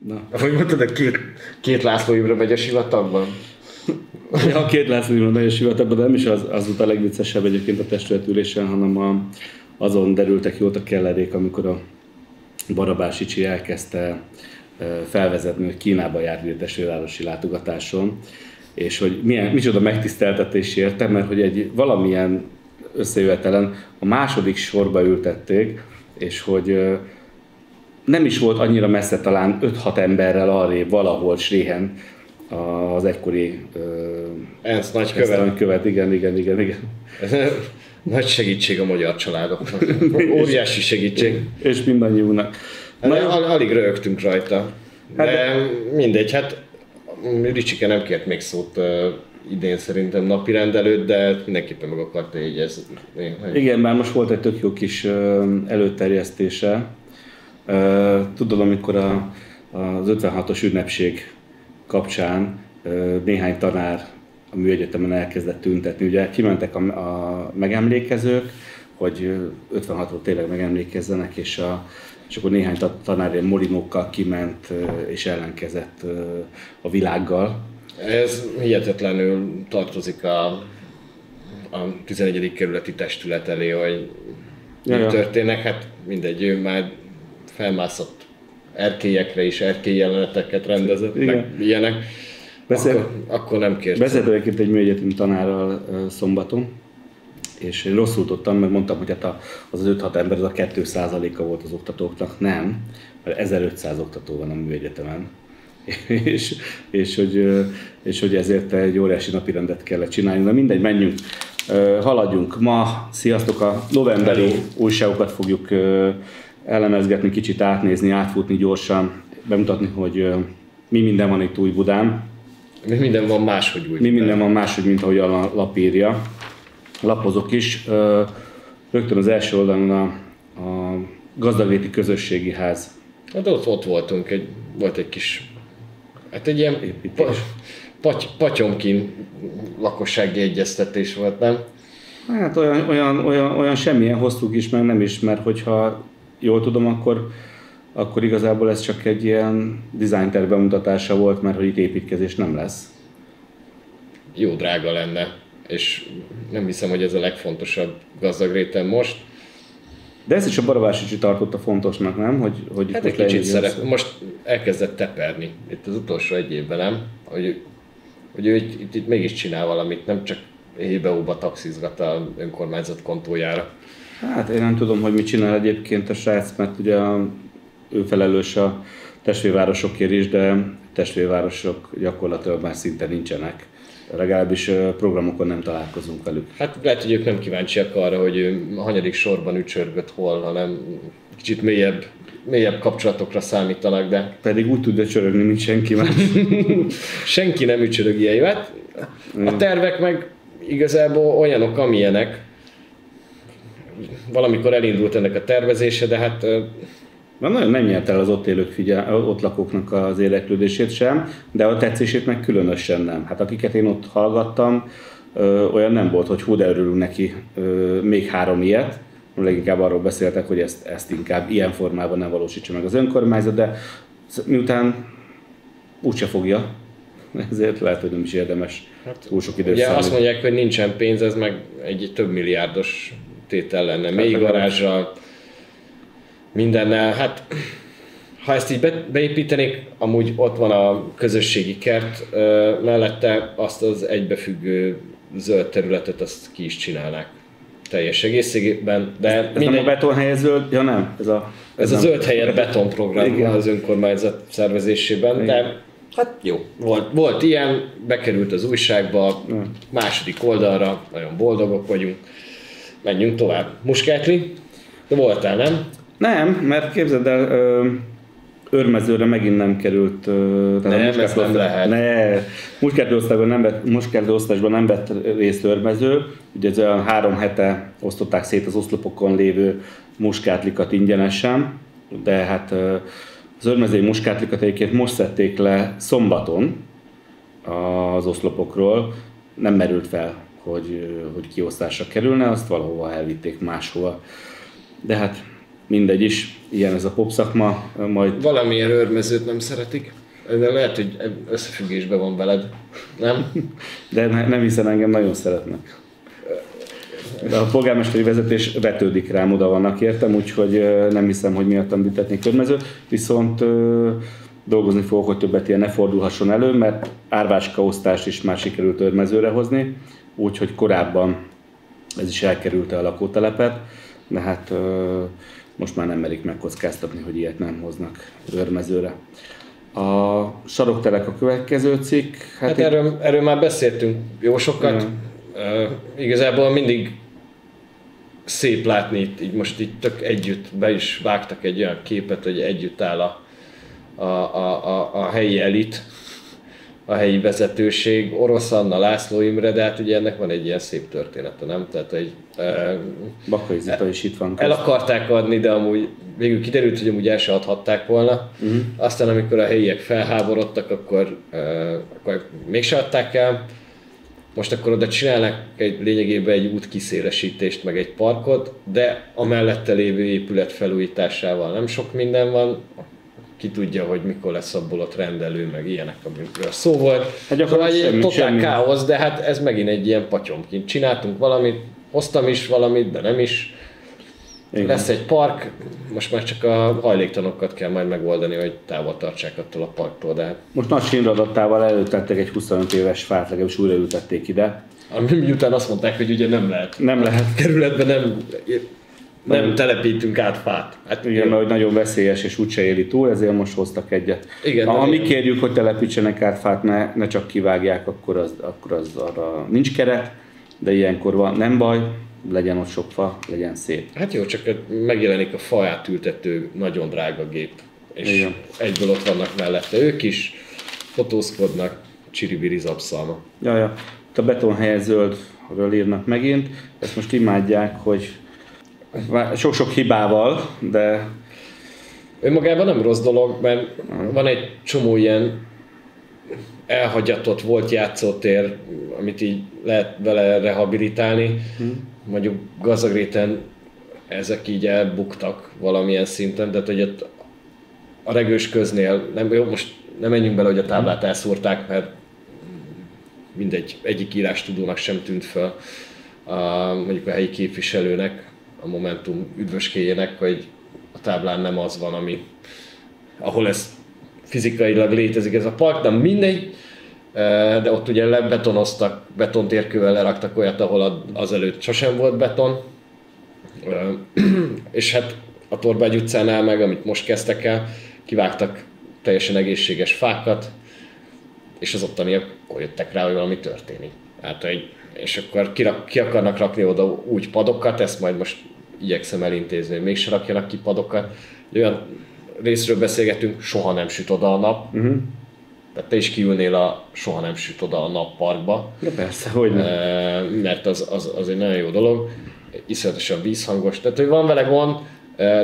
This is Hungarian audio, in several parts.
Na. Ahogy mondtad, a két László Imre megy a sivatagban? Ja, két László Imre megy a sivatagban, de nem is az volt a legviccesebb egyébként a testületülésen, hanem azon derültek jót a kellerék, amikor a Barabás Icsi elkezdte felvezetni, hogy Kínába járt a testvérvárosi látogatáson, és hogy micsoda megtiszteltetés érte, mert hogy egy valamilyen összejövetelen a második sorba ültették, és hogy nem is volt annyira messze, talán 5-6 emberrel arrébb valahol Sréhen az egykori ENSZ nagykövet. Igen. Nagy segítség a magyar családoknak. Óriási segítség. És mindannyiunknak. Alig rögtünk rajta. De mindegy, hát Ricsike nem kért még szót idén szerintem napirend előtt, de mindenképpen meg akarta jegyezni. Igen, már most volt egy tök jó kis előterjesztése. Tudod, amikor az 56-os ünnepség kapcsán néhány tanár a műegyetemen elkezdett tüntetni. Ugye kimentek a megemlékezők, hogy 56-ról tényleg megemlékezzenek, és akkor néhány tanár ilyen molinókkal kiment és ellenkezett a világgal. Ez hihetetlenül tartozik a 11. kerületi testület elé, hogy mi történnek. Hát mindegy, ő már felmászott erkélyekre is, erkélyjeleneteket rendezett, meg ilyenek. Akkor nem kért. Beszéltem egy műegyetemi tanárral szombaton, és én rosszul tudtam, mert mondtam, hogy hát az 5-6 ember, az a 2%-a volt az oktatóknak. Nem, mert 1500 oktató van a műegyetemen. És hogy ezért egy óriási napirendet kellett csinálni. Na mindegy, menjünk, haladjunk. Ma, sziasztok, a novemberi újságokat fogjuk elemezgetni, kicsit átnézni, átfutni gyorsan, bemutatni, hogy mi minden van itt Újbudán. Mi minden van máshogy Újbudán. Mi minden van máshogy, mint ahogy a lap írja. Lapozok is. Rögtön az első oldalon a Gazdagréti Közösségi Ház. Hát ott voltunk, volt egy kis, hát egy ilyen Patyomkin lakossági egyeztetés volt, nem? Hát olyan semmilyen hosszú is, meg nem is, mert hogyha jól tudom, akkor igazából ez csak egy ilyen design-terv bemutatása volt, mert hogy itt építkezés nem lesz. Jó drága lenne, és nem hiszem, hogy ez a legfontosabb Gazdagréten most. De ezt is a Barabás Icsi tartotta fontosnak, nem? Hogy hát egy kicsit most elkezdett teperni itt az utolsó egy évben, nem? Hogy ő itt mégis csinál valamit, nem csak hébe-óba taxizgat az önkormányzat kontójára. Hát én nem tudom, hogy mit csinál egyébként a srác, mert ugye ő felelős a testvérvárosokért is, de testvérvárosok gyakorlatilag már szinte nincsenek. Legalábbis programokon nem találkozunk velük. Hát lehet, hogy ők nem kíváncsiak arra, hogy ő a hanyadik sorban ücsörgött hol, hanem kicsit mélyebb kapcsolatokra számítanak, de... Pedig úgy tudja csörögni, mint senki más. Senki nem ücsörög ilyen jövet. A tervek meg igazából olyanok, amilyenek. Valamikor elindult ennek a tervezése, de hát... Már nagyon nem nyert el az ott élők ott lakóknak az érdeklődését sem, de a tetszését meg különösen nem. Hát akiket én ott hallgattam, olyan nem volt, hogy hú, de örülünk neki még 3 ilyet. Leginkább arról beszéltek, hogy ezt inkább ilyen formában nem valósítsa meg az önkormányzat, de miután úgyse fogja, ezért lehet, hogy nem is érdemes túl sok időt szállni. Azt mondják, hogy nincsen pénz, ez meg egy több milliárdos tétel lenne, mély garázsral, mindennel. Hát, ha ezt így beépítenék, amúgy ott van a közösségi kert, mellette azt az egybefüggő zöld területet azt ki is csinálnák teljes egészében. De ez nem a betonhelyez zöld? Ja nem. Ez a zöld helyett betonprogram az önkormányzat szervezésében, igen. De hát jó, volt ilyen, bekerült az újságba, második oldalra, nagyon boldogok vagyunk, menjünk tovább. Muskátli? De voltál, nem? Nem, mert képzeld el, Örmezőre megint nem került. Nem, ez nem lehet. Muskertőosztásban nem vett részt Örmező. Ugye ez olyan 3 hete osztották szét az oszlopokon lévő muskátlikat ingyenesen, de hát az örmezői muskátlikat egyébként most szedték le szombaton az oszlopokról. Nem merült fel, hogy kiosztásra kerülne, azt valahova elvitték máshova. De hát mindegy is, ilyen ez a pop szakma, majd... Valamiért őrmezőt nem szeretik, de lehet, hogy összefüggésben van veled, nem? De nem hiszem, engem nagyon szeretnek. De a polgármesteri vezetés vetődik rám, oda vannak értem, úgyhogy nem hiszem, hogy miattam büntetnék őrmezőt, viszont dolgozni fogok, hogy többet ilyen ne fordulhasson elő, mert árváska osztást is már sikerült őrmezőre hozni, úgyhogy korábban ez is elkerülte a lakótelepet, de hát most már nem merik megkockáztatni, hogy ilyet nem hoznak őrmezőre. A saroktelek a következő cikk. Hát erről már beszéltünk jó sokat. Igazából mindig szép látni itt, így most itt tök együtt be is vágtak egy olyan képet, hogy együtt áll a helyi elit, a helyi vezetőség, Orosz Anna, László Imre, de hát ugye ennek van egy ilyen szép története, nem? Tehát, hogy Bakai Zita is itt van. El akarták adni, de amúgy végül kiderült, hogy amúgy el se adhatták volna. Aztán amikor a helyiek felháborodtak, akkor mégse adták el. Most akkor oda csinálnak lényegében egy út kiszélesítést, meg egy parkot, de a mellette lévő épület felújításával nem sok minden van. Ki tudja, hogy mikor lesz abból ott rendelő, meg ilyenek, amikről szó volt. Hát szóval egy totál káosz, de hát ez megint egy ilyen patyomként. Csináltunk valamit, hoztam is valamit, de nem is. Igen. Lesz egy park, most már csak a hajléktanokat kell majd megoldani, hogy távol tartsák attól a parktól, de... Most nagy sínradattával előtettek egy 25 éves fát, legalábbis újraültették ide. Miután azt mondták, hogy ugye nem lehet. Nem lehet. Kerületben nem telepítünk át fát. Hát igen, mert nagyon veszélyes és úgyse éli túl, ezért most hoztak egyet. Igen, ha mi kérjük, hogy telepítsenek át fát, ne csak kivágják, akkor az arra nincs keret, de ilyenkor van, nem baj, legyen ott sok fa, legyen szép. Hát jó, csak megjelenik a fa átültető nagyon drága gép, és igen. Egyből ott vannak mellette ők is, fotózkodnak, csiribiri zapszalma. Jaja, a betonhelye zöldről írnak megint, ezt most imádják, hogy sok-sok hibával, de... Önmagában nem rossz dolog, mert van egy csomó ilyen elhagyatott volt játszótér, amit így lehet vele rehabilitálni. Mondjuk Gazagréten ezek így elbuktak valamilyen szinten, de hogy ott a Regős köznél, most nem menjünk bele, hogy a táblát elszúrták, mert mindegy, egyik írástudónak sem tűnt föl, mondjuk a helyi képviselőnek, a Momentum üdvöskéjének, hogy a táblán nem az van, ahol ez fizikailag létezik ez a park, de mindegy, de ott ugye lebetonoztak, betontérkővel leraktak olyat, ahol azelőtt sosem volt beton, és hát a Torbágy utcánál meg, amit most kezdtek el, kivágtak teljesen egészséges fákat, és az ottaniak akkor jöttek rá, hogy valami történik. Hát, és akkor ki akarnak rakni oda úgy padokat, ezt majd most igyekszem elintézni, hogy mégse rakjanak ki padokat. Olyan részről beszélgetünk, soha nem süt oda a nap. Tehát te is kiülnél a soha nem süt oda a nap parkba. De persze, hogy nem. Mert az egy nagyon jó dolog, iszonyatosan vízhangos. Tehát, hogy van vele gond,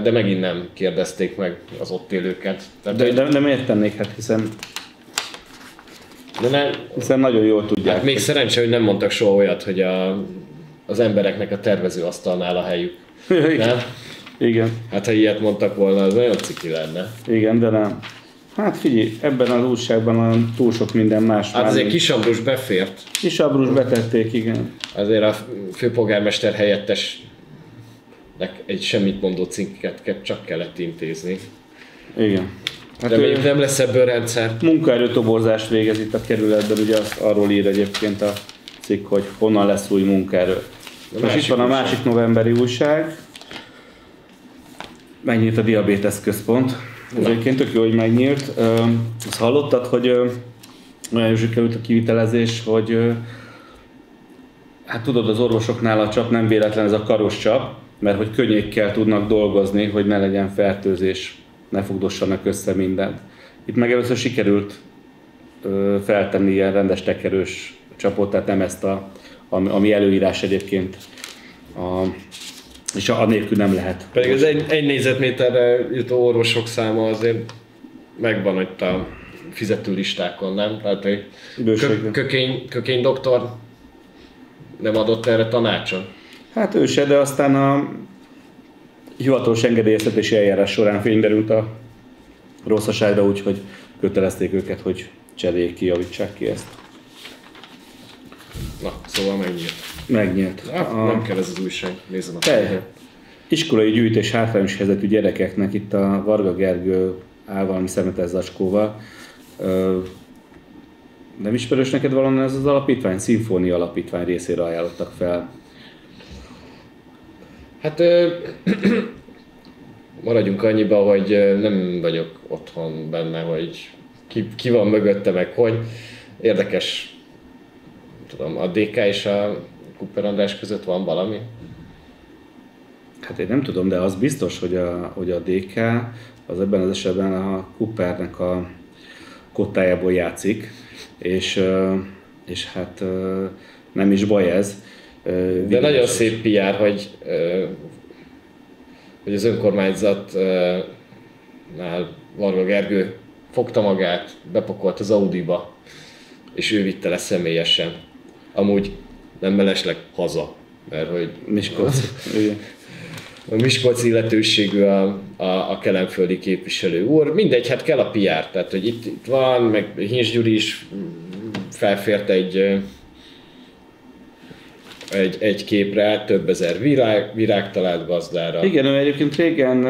de megint nem kérdezték meg az ott élőket. Tehát, de miért tennék, hát hiszen nagyon jól tudják. Hát még szerencsé, hogy nem mondtak soha olyat, hogy az embereknek a tervezőasztalnál a helyük. Nem? Igen. Hát ha ilyet mondtak volna, az nagyon ciki lenne. Igen, de nem. Hát figyelj, ebben az újságban túl sok minden más. Hát azért Kisambrus befért. Kisambrus betették, igen. Azért a főpolgármester helyettesnek egy semmit mondó cinket csak kellett intézni. Igen. Hát reméljük nem lesz ebből rendszer. Munkaerőtoborzást végez itt a kerületben, ugye arról ír egyébként a cikk, hogy honnan lesz új munkaerő. Most itt van a másik novemberi újság. Megnyílt a Diabétesz Központ. Ez egyébként tök jó, hogy megnyílt. Azt hallottad, hogy olyan jó sikerült a kivitelezés, hogy hát tudod, az orvosoknál a csap nem véletlen ez a karos csap, mert hogy könnyékkel tudnak dolgozni, hogy ne legyen fertőzés, ne fogdossanak össze mindent. Itt meg először sikerült feltenni ilyen rendes tekerős csapot, tehát nem ezt ami előírás egyébként, és anélkül nem lehet. Pedig az egy négyzetméterre jutó orvosok száma azért megvan itt a fizetőlistákon, nem? Tehát egy kökény doktor nem adott erre tanácsot? Hát ő se, de aztán hivatalos engedélyeztetési eljárás során fény derült a rosszaságra, úgyhogy kötelezték őket, hogy cseréljék ki, javítsák ki ezt. Na, szóval megnyílt. Megnyílt. Nem kell ez az újság, nézzem a fejre. Iskolai gyűjtés hátrányos helyzetű gyerekeknek itt a Varga Gergő áll valami szemetes zacskóval. Nem ismerős neked valami ez az alapítvány? Szimfónia alapítvány részére ajánlottak fel. Hát maradjunk annyiba, hogy nem vagyok otthon benne, hogy ki van mögötte, meg hogy. Érdekes, tudom, a DK és a Cooper András között van valami? Hát én nem tudom, de az biztos, hogy a DK az ebben az esetben a Coopernek a kottájából játszik, és hát nem is baj ez. De nagyon szép PR, hogy az önkormányzatnál Varga Gergő fogta magát, bepakolt az Audiba, és ő vitte le személyesen. Amúgy nem mellesleg haza, mert hogy Miskolc. a miskolci illetőségű a kelenföldi képviselő úr. Mindegy, hát kell a PR, tehát hogy itt van, meg Hincs Gyuri is felfért egy képre, több ezer virág talált gazdára. Igen, ő egyébként régen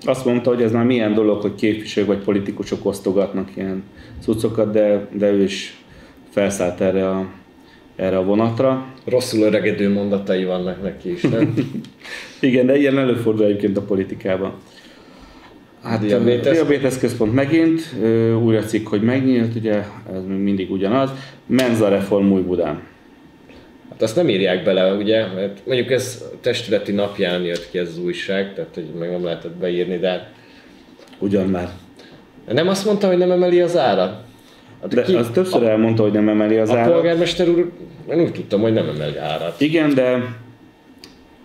azt mondta, hogy ez már milyen dolog, hogy képviselők vagy politikusok osztogatnak ilyen cuccokat, de ő is felszállt erre a vonatra. Rosszul öregedő mondatai vannak neki is, nem? Igen, de ilyen előfordul egyébként a politikában. Hát Diabetes központ megint, újra cikk, hogy megnyílt, ugye ez mindig ugyanaz. Menza reform Újbudán. Hát azt nem írják bele, ugye, mert mondjuk ez testületi napján jött ki ez az újság, tehát hogy meg nem lehetett beírni, de... Ugyan már. Nem azt mondta, hogy nem emeli az árat? Hát de az többször elmondta, hogy nem emeli az árat. A polgármester úr, én úgy tudtam, hogy nem emeli árat. Igen, de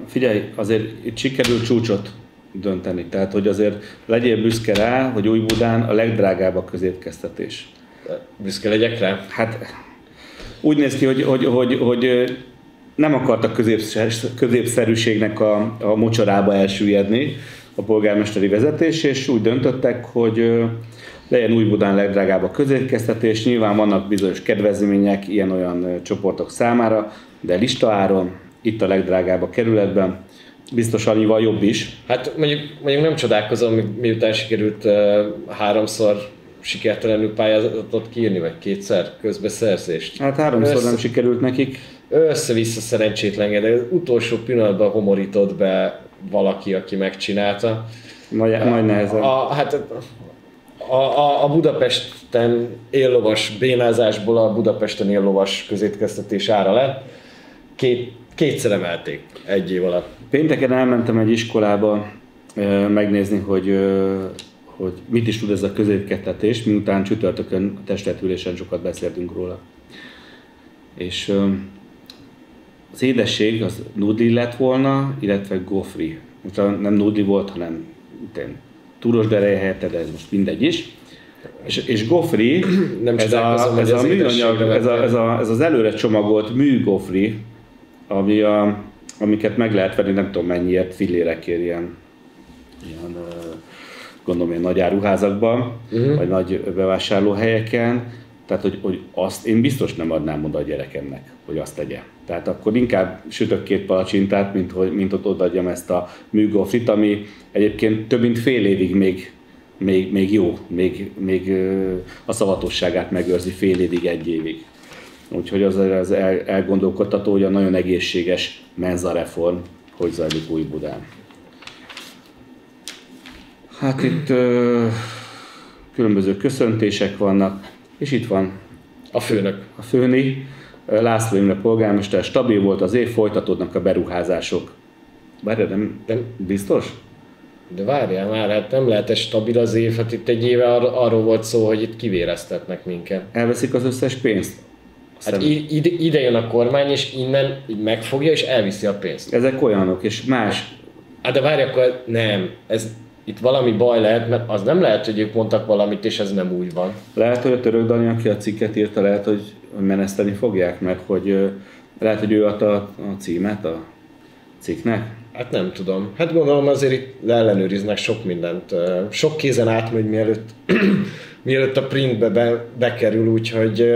figyelj, azért itt sikerült csúcsot dönteni. Tehát, hogy azért legyél büszke rá, hogy Újbudán a legdrágább a közétkeztetés. Büszke legyek rá? Hát úgy néz ki, hogy nem akartak középszerűségnek a mocsarába elsüllyedni a polgármesteri vezetés, és úgy döntöttek, hogy legyen Újbudán legdrágább a közétkeztetés. Nyilván vannak bizonyos kedvezmények ilyen-olyan csoportok számára, de listaáron itt a legdrágább a kerületben. Biztos annyival jobb is. Hát mondjuk nem csodálkozom, miután sikerült 3-szor sikertelenül pályázatot kiírni, vagy 2-szer közbeszerzést. Hát 3-szor nem sikerült nekik. Össze-vissza szerencsétlen, de az utolsó pillanatban homorított be valaki, aki megcsinálta. Nagy nehezen. A Budapesten éllovas bénázásból a Budapesten éllovas közétkeztetés ára lett. Kétszer emelték egy év alatt. Pénteken elmentem egy iskolába megnézni, hogy mit is tud ez a közétkeztetés, miután csütörtökön a testületülésen sokat beszéltünk róla. És az édesség az nudli lett volna, illetve gofri. Most nem nudli volt, hanem túros derej helyette, de ez most mindegy is. És gofri, nem ez a műanyag, ez az előre csomagolt műgofri, amiket meg lehet venni, nem tudom mennyiért, fillérekért ilyen gondolom ilyen nagy áruházakban, vagy nagy bevásárlóhelyeken. Tehát, hogy azt én biztos nem adnám oda a gyerekemnek, hogy azt tegye. Tehát akkor inkább sütök 2 palacsintát, mint ott odaadjam ezt a műgofrit, ami egyébként több mint fél évig még jó, még a szavatosságát megőrzi fél évig, 1 évig. Úgyhogy az elgondolkodtató, hogy a nagyon egészséges menza reform hogy zajlik Újbudán. Hát itt különböző köszöntések vannak, és itt van a főnök. A főni, László Imre polgármester, stabil volt az év, folytatódnak a beruházások. Várjál, nem biztos? De várjál már, hát nem lehet ez stabil az év, hát itt egy éve arról volt szó, hogy itt kivéreztetnek minket. Elveszik az összes pénzt? Hát ide jön a kormány, és innen megfogja, és elviszi a pénzt. Ezek olyanok, és más. Hát de várj, akkor nem. Itt valami baj lehet, mert az nem lehet, hogy ők mondtak valamit, és ez nem úgy van. Lehet, hogy a Török Dani, aki a cikket írta, lehet, hogy meneszteni fogják, mert hogy lehet, hogy ő adta a címet a cikknek. Hát nem tudom. Hát gondolom azért itt leellenőriznek sok mindent. Sok kézen átmegy, mielőtt a printbe bekerül, úgyhogy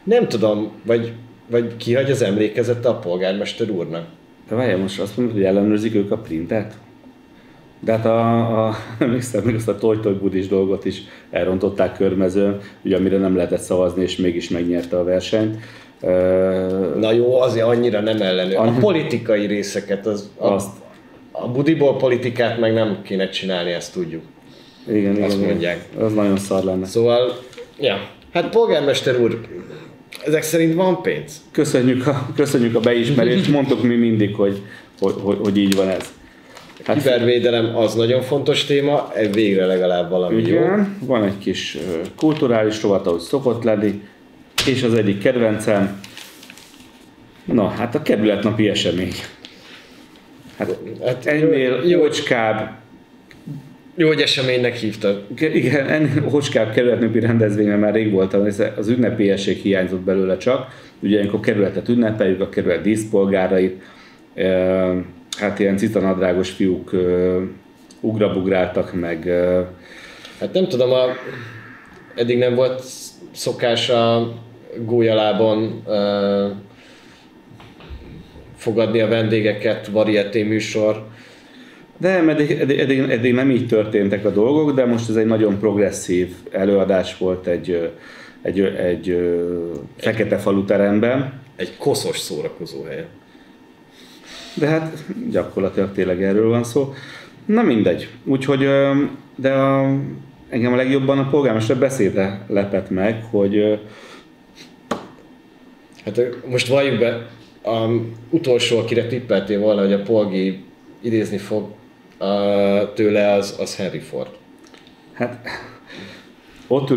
nem tudom, vagy kihagy az emlékezete a polgármester úrnak. De várjál, most azt mondod, hogy ellenőrzik ők a printet? De hát emlékszem, még azt a Toj Budis dolgot is elrontották Körmezőn, ugye amire nem lehetett szavazni, és mégis megnyerte a versenyt. Na jó, azért annyira nem ellenőr. A politikai részeket, a budiból politikát meg nem kéne csinálni, ezt tudjuk. Igen, azt mondják. Az nagyon szar lenne. Szóval, ja, hát polgármester úr, ezek szerint van pénz. Köszönjük a beismerést, mondtuk mi mindig, hogy így van ez. Hát kibervédelem az nagyon fontos téma, végre legalább valami igen, jó. Van egy kis kulturális rovat, ahogy szokott lenni, és az egyik kedvencem, na hát a kerületnapi esemény. Hát ennél jócskább. Jó, hogy eseménynek hívtad. Igen, ennél ócskább kerületnapi rendezvényen már rég voltam, az ünnepélyesség hiányzott belőle csak. Ugye ilyenkor kerületet ünnepeljük, a kerület díszpolgárait, hát ilyen cicanadrágos fiúk ugrabugráltak meg. Hát nem tudom, eddig nem volt szokás a Gólyalábon fogadni a vendégeket, varieté műsor. De eddig nem így történtek a dolgok, de most ez egy nagyon progresszív előadás volt egy fekete falu teremben. Egy koszos szórakozóhelyen. De hát gyakorlatilag tényleg erről van szó. Na mindegy. Úgyhogy, engem a legjobban a polgármester beszéde lepett meg, hogy... Hát most valljuk be, utolsó, akire tippeltél volna, hogy a Polgi idézni fog tőle, az Henry Ford. Hát ott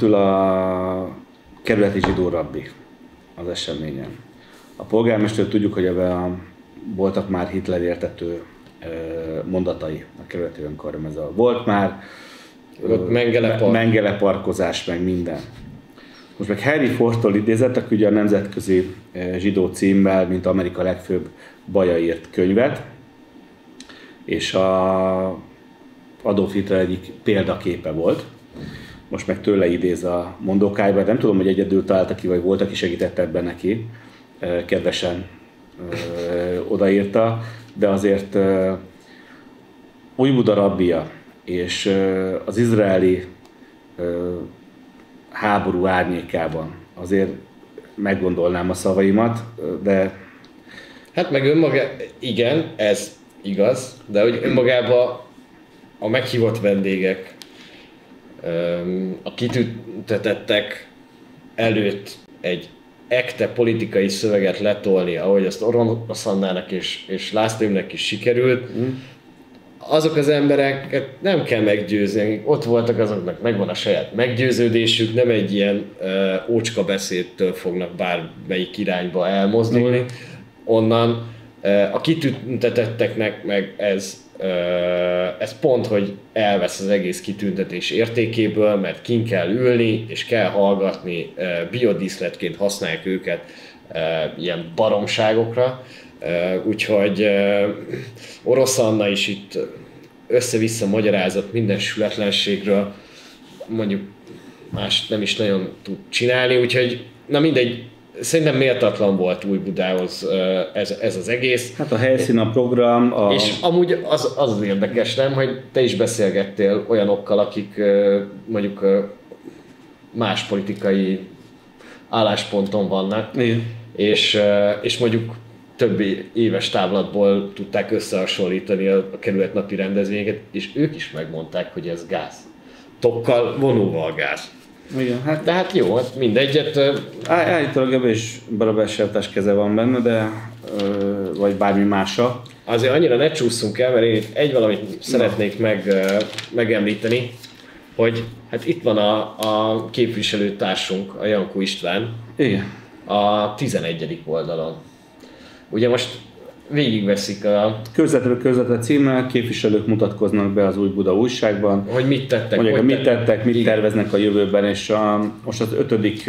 ül a kerületi zsidó rabbi az eseményen. A polgármester, tudjuk, hogy ebben voltak már Hitler értető mondatai a kerületi önkormányzatban. Volt már Mengele parkozás, meg minden. Most meg Henry Fordtól idézettek ugye a nemzetközi zsidó címmel, mint Amerika legfőbb baja írt könyvet, és Adolf Hitler egyik példaképe volt. Most meg tőle idéz a mondókájban, nem tudom, hogy egyedül találta ki, vagy volt, aki segített ebben neki, kedvesen odaírta, de azért Újbuda rabbija és az izraeli háború árnyékában azért meggondolnám a szavaimat, de... Hát meg igen, ez igaz, de hogy önmagában a meghívott vendégek, a kitüntetettek előtt egy ekte politikai szöveget letolni, ahogy azt Orosz Annának és Lászlónak is sikerült, azok az embereket nem kell meggyőzni, ott voltak, azoknak megvan a saját meggyőződésük, nem egy ilyen ócska beszédtől fognak bármelyik irányba elmozdulni. Onnan a kitüntetetteknek meg ez pont, hogy elvesz az egész kitüntetés értékéből, mert kin kell ülni és kell hallgatni, biodíszletként használják őket ilyen baromságokra. Úgyhogy Orosz Anna is itt össze-vissza magyarázott minden sületlenségről, mondjuk más nem is nagyon tud csinálni, úgyhogy na mindegy, szerintem méltatlan volt Újbudához ez az egész. Hát a helyszín, a program... És amúgy az érdekes, nem, hogy te is beszélgettél olyanokkal, akik mondjuk más politikai állásponton vannak, és mondjuk több éves távlatból tudták összehasonlítani a kerületnapi rendezvényeket, és ők is megmondták, hogy ez gáz. Tokkal vonóval gáz. Igen, hát... De hát jó, hát mindegyet... Állítólag ebben is barabásjártás keze van benne, de vagy bármi mása. Azért annyira ne csúszunk el, mert én itt egy valamit szeretnék megemlíteni, hogy hát itt van a képviselőtársunk, a Jankó István. Igen. A 11. oldalon. Ugye most végigveszik a... Közvetlen címmel, képviselők mutatkoznak be az Újbuda újságban. Hogy mit tettek. Mondják, mit tettek, mit terveznek a jövőben, és most az 5.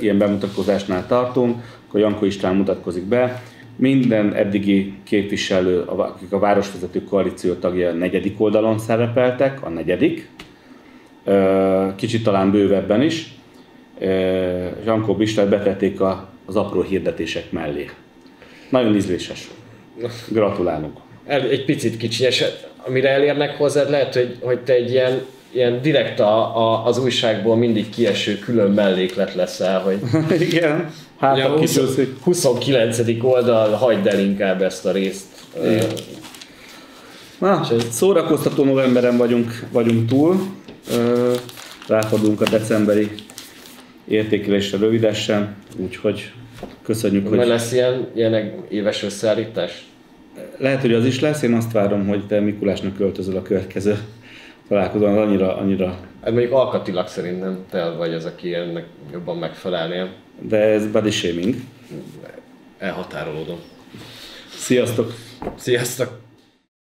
ilyen bemutatkozásnál tartunk, akkor Jankó István mutatkozik be. Minden eddigi képviselő, akik a városvezető koalíció tagja, a 4. oldalon szerepeltek, a 4. Kicsit talán bővebben is. Jankó Bistát betették az apró hirdetések mellé. Nagyon ízléses. Gratulálunk. Egy picit kicsinyes, amire elérnek hozzád, lehet, hogy te egy ilyen direkt az újságból mindig kieső külön melléklet leszel, hogy igen, hát a 29. oldal, hagyd el inkább ezt a részt. Na, szórakoztató novemberen vagyunk túl, ráfordulunk a decemberi értékelésre rövidesen, úgyhogy köszönjük, hogy... Majd lesz ilyen éves összeállítás? Lehet, hogy az is lesz, én azt várom, hogy te Mikulásnak költözöl a következő találkozón, annyira... Hát mondjuk alkatilag szerintem te vagy az, aki ennek jobban megfelelnél. De ez body shaming. Elhatárolódom. Sziasztok! Sziasztok!